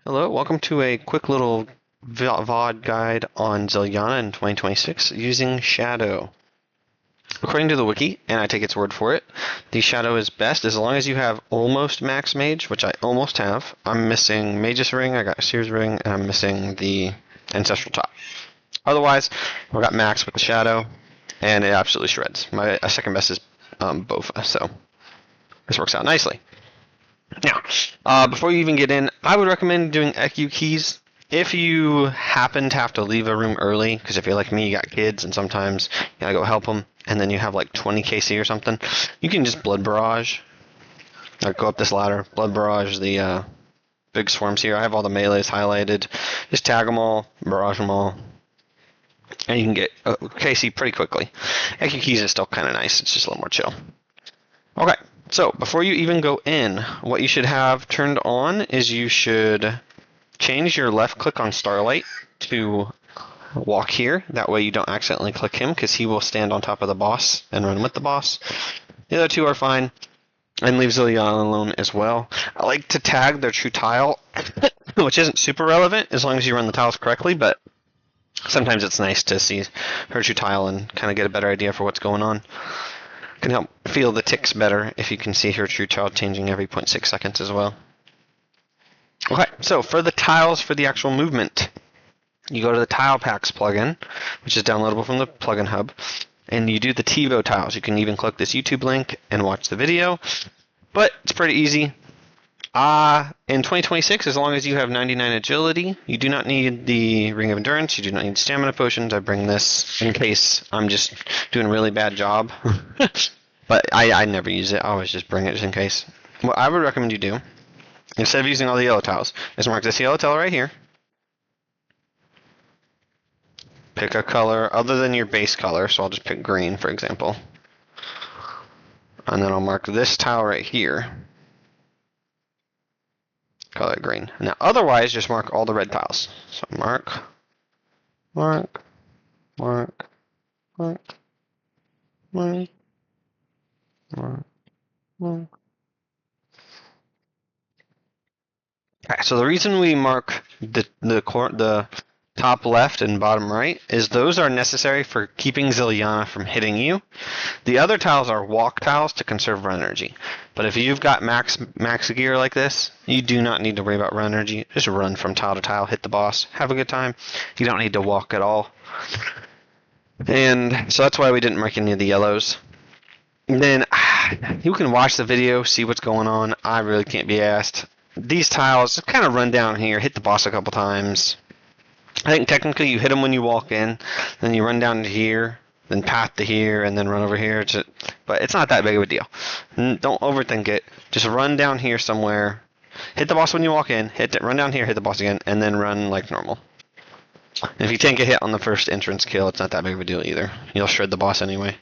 Hello, welcome to a quick little VOD guide on Zilyana in 2026 using Shadow. According to the wiki, and I take its word for it, the Shadow is best as long as you have almost max mage, which I almost have. I'm missing Mage's Ring, I got a Seer's Ring, and I'm missing the Ancestral Top. Otherwise, I've got max with the Shadow, and it absolutely shreds. My second best is Bofa, so this works out nicely. Now, before you even get in, I would recommend doing EQ keys. If you happen to have to leave a room early, because if you're like me, you got kids and sometimes you gotta go help them, and then you have like 20 KC or something, you can just Blood Barrage. Like go up this ladder, Blood Barrage the big swarms here. I have all the melees highlighted. Just tag them all, barrage them all, and you can get KC pretty quickly. EQ keys is still kind of nice. It's just a little more chill. Okay. So, before you even go in, what you should have turned on is you should change your left click on Starlight to walk here. That way you don't accidentally click him because he will stand on top of the boss and run with the boss. The other two are fine. And leave Zilyana alone as well. I like to tag their true tile, which isn't super relevant as long as you run the tiles correctly, but sometimes it's nice to see her true tile and kind of get a better idea for what's going on. Can help feel the ticks better if you can see her true child changing every 0.6 seconds as well. Okay, so for the tiles for the actual movement, you go to the Tile Packs plugin, which is downloadable from the plugin hub, and you do the TiVo tiles. You can even click this YouTube link and watch the video, but it's pretty easy. In 2026, as long as you have 99 agility, you do not need the Ring of Endurance, you do not need stamina potions. I bring this in case I'm just doing a really bad job. But I never use it, I always just bring it just in case. What I would recommend you do, instead of using all the yellow tiles, is mark this yellow tile right here. Pick a color other than your base color, so I'll just pick green, for example. And then I'll mark this tile right here. Color it green. Now, otherwise, just mark all the red tiles. So mark, mark, mark, mark, mark, mark, mark. Okay, so the reason we mark the top left and bottom right is those are necessary for keeping Zilyana from hitting you. The other tiles are walk tiles to conserve run energy. But if you've got max gear like this, you do not need to worry about run energy. Just run from tile to tile, hit the boss, have a good time. You don't need to walk at all. And so that's why we didn't mark any of the yellows. And then you can watch the video, see what's going on. I really can't be asked. These tiles just kind of run down here, hit the boss a couple times. I think technically you hit them when you walk in, then you run down to here, then path to here, and then run over here. But it's not that big of a deal. Don't overthink it. Just run down here somewhere, hit the boss when you walk in, run down here, hit the boss again, and then run like normal. And if you can't get hit on the first entrance kill, it's not that big of a deal either. You'll shred the boss anyway.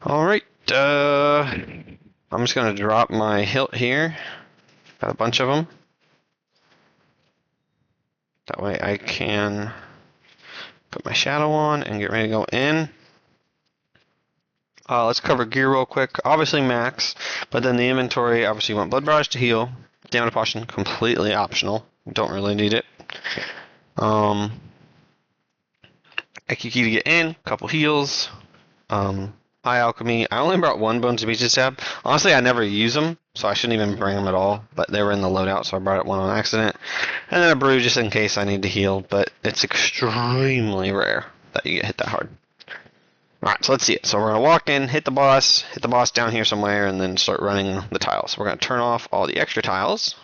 Alright, I'm just going to drop my hilt here. Got a bunch of them. That way I can put my shadow on and get ready to go in. Let's cover gear real quick. Obviously max, but then the inventory, obviously you want Blood Barrage to heal. Stamina Potion, completely optional. Don't really need it. EQ key to get in, couple heals. High Alchemy. I only brought one Bones of Beaches tab. Honestly, I never use them, so I shouldn't even bring them at all. But they were in the loadout, so I brought it one on accident. And then a Brew just in case I need to heal, but it's extremely rare that you get hit that hard. Alright, so let's see it. So we're going to walk in, hit the boss down here somewhere, and then start running the tiles. We're going to turn off all the extra tiles,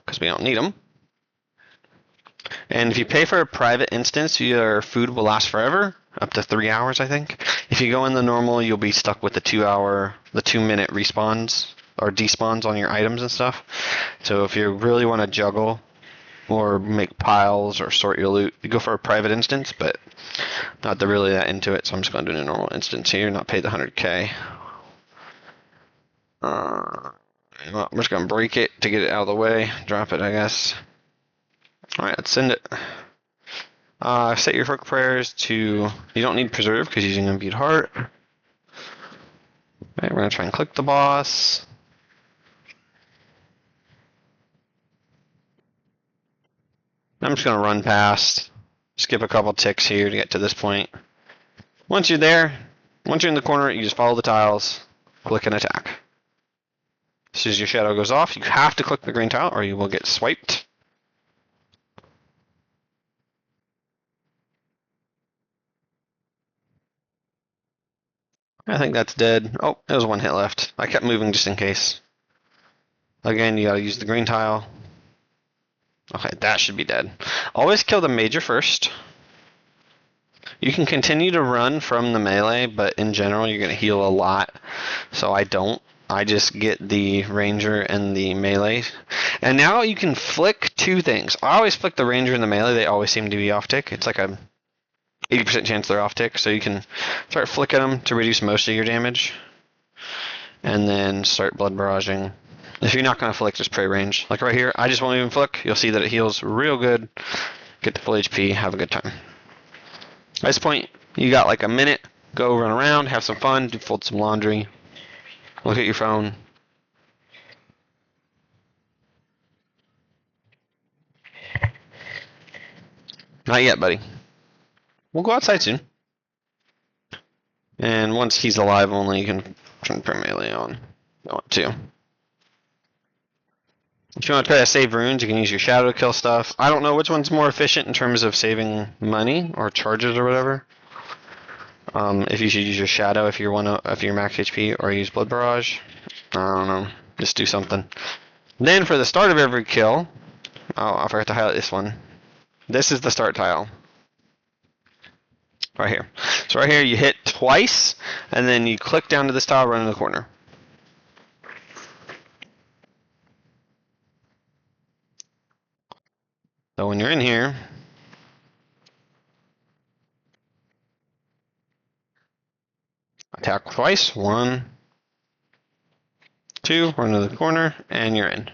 because we don't need them. And if you pay for a private instance, your food will last forever. Up to 3 hours, I think. If you go in the normal, you'll be stuck with the 2-minute respawns or despawns on your items and stuff. So if you really want to juggle or make piles or sort your loot, you go for a private instance, but not really that into it. So I'm just going to do a normal instance here, not pay the 100k. Well, I'm just going to break it to get it out of the way. Drop it, I guess. Alright, let's send it. Set your Hook Prayers to, you don't need Preserve because you're using Imbued Heart. Okay, we're going to try and click the boss. I'm just going to run past, skip a couple ticks here to get to this point. Once you're there, once you're in the corner, you just follow the tiles, click and attack. As soon as your shadow goes off, you have to click the green tile or you will get swiped. I think that's dead. Oh, there's one hit left. I kept moving just in case. Again, you gotta use the green tile. Okay, that should be dead. Always kill the major first. You can continue to run from the melee, but in general, you're gonna heal a lot. So I don't. I just get the ranger and the melee. And now you can flick two things. I always flick the ranger and the melee. They always seem to be off tick. It's like a 80% chance they're off tick, so you can start flicking them to reduce most of your damage, and then start blood barraging. If you're not going to flick, just pray range. Like right here, I just won't even flick. You'll see that it heals real good. Get to full HP, have a good time. At this point, you got like a minute. Go run around, have some fun, fold some laundry, look at your phone. Not yet, buddy. We'll go outside soon. And once he's alive only, you can turn melee on. I want to. If you want to try to save runes, you can use your shadow to kill stuff. I don't know which one's more efficient in terms of saving money or charges or whatever. If you should use your shadow if you're max HP, or use blood barrage. I don't know. Just do something. Then for the start of every kill, oh, I forgot to highlight this one. This is the start tile. Right here. So right here you hit twice, and then you click down to this tile, run in the corner. So when you're in here, attack twice, 1, 2, run to the corner, and you're in.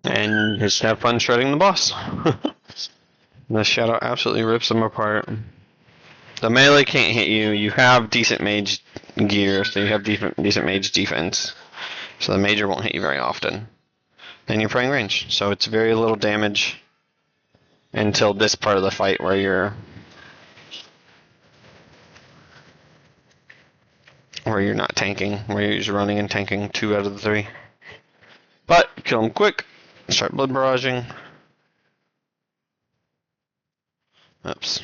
And just have fun shredding the boss. The shadow absolutely rips them apart. The melee can't hit you. You have decent mage gear, so you have decent mage defense. So the major won't hit you very often. And you're praying range, so it's very little damage until this part of the fight where you're not tanking, where you're just running and tanking 2 out of the 3. But kill him quick. Start blood barraging. Oops.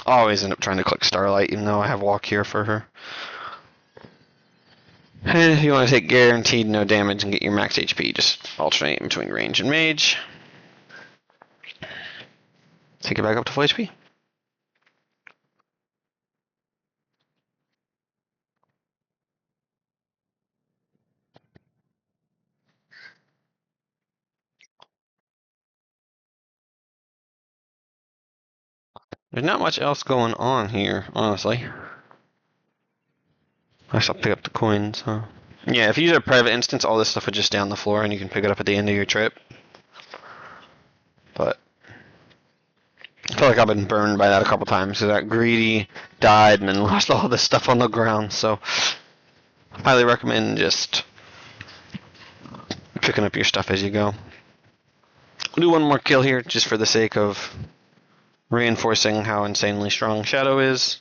I always end up trying to click Starlight, even though I have walk here for her. And if you want to take guaranteed no damage and get your max HP, just alternate between range and mage. Take it back up to full HP. There's not much else going on here, honestly. I guess I'll pick up the coins, huh? Yeah, if you use a private instance, all this stuff would just stay on the floor and you can pick it up at the end of your trip. But I feel like I've been burned by that a couple times, so that greedy died and then lost all this stuff on the ground, so I highly recommend just picking up your stuff as you go. I'll do one more kill here just for the sake of reinforcing how insanely strong Shadow is.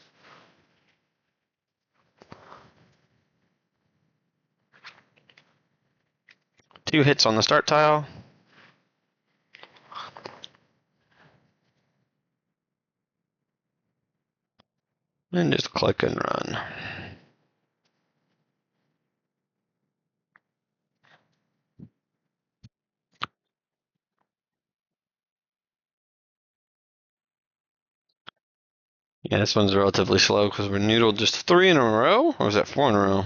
Two hits on the start tile. And just click and run. Yeah, this one's relatively slow because we're noodled just 3 in a row? Or was that 4 in a row?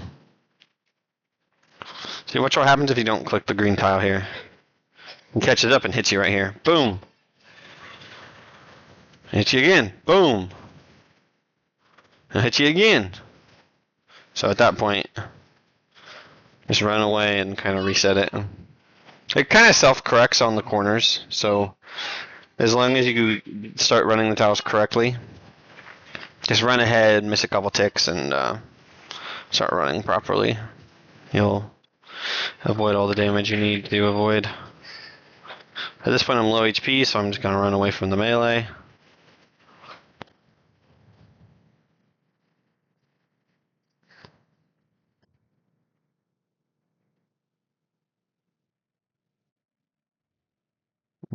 See, watch what happens if you don't click the green tile here. It catches up and hits you right here. Boom! Hits you again. Boom! And hits you again. So at that point, just run away and kind of reset it. It kind of self-corrects on the corners, so as long as you start running the tiles correctly, Just run ahead, miss a couple ticks, and start running properly. You'll avoid all the damage you need to avoid. At this point I'm low HP, so I'm just going to run away from the melee.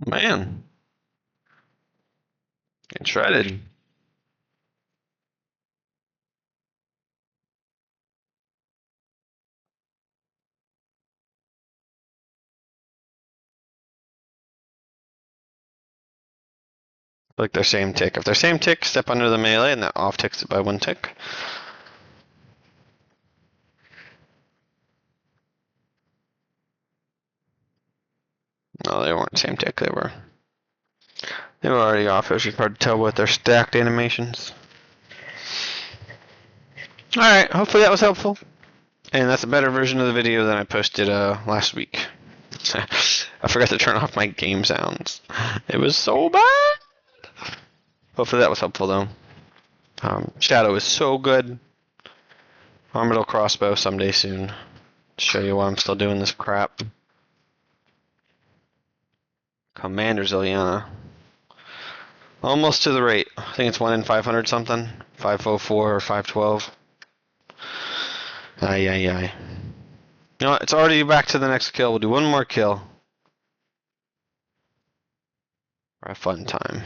Man. Get shredded. Like their same tick. If they're same tick, step under the melee, and that off ticks it by 1 tick. No, they weren't same tick. They were already off. It was just hard to tell with their stacked animations. Alright, hopefully that was helpful. And that's a better version of the video than I posted last week. I forgot to turn off my game sounds. It was so bad! Hopefully that was helpful though. Shadow is so good. Orbital crossbow someday soon. Show you why I'm still doing this crap. Commander Zilyana. Almost to the rate. I think it's 1 in 500 something. 504 or 512. Ay, ay, ay. You know what? It's already back to the next kill. We'll do one more kill. For a fun time.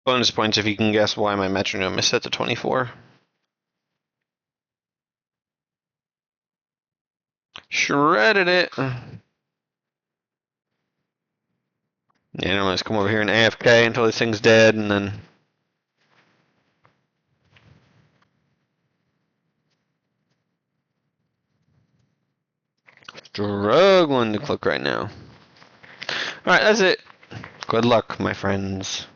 Bonus points if you can guess why my metronome is set to 24. Shredded it. Yeah, I'm just come over here and AFK until this thing's dead, and then struggling to click right now. Alright, that's it. Good luck, my friends.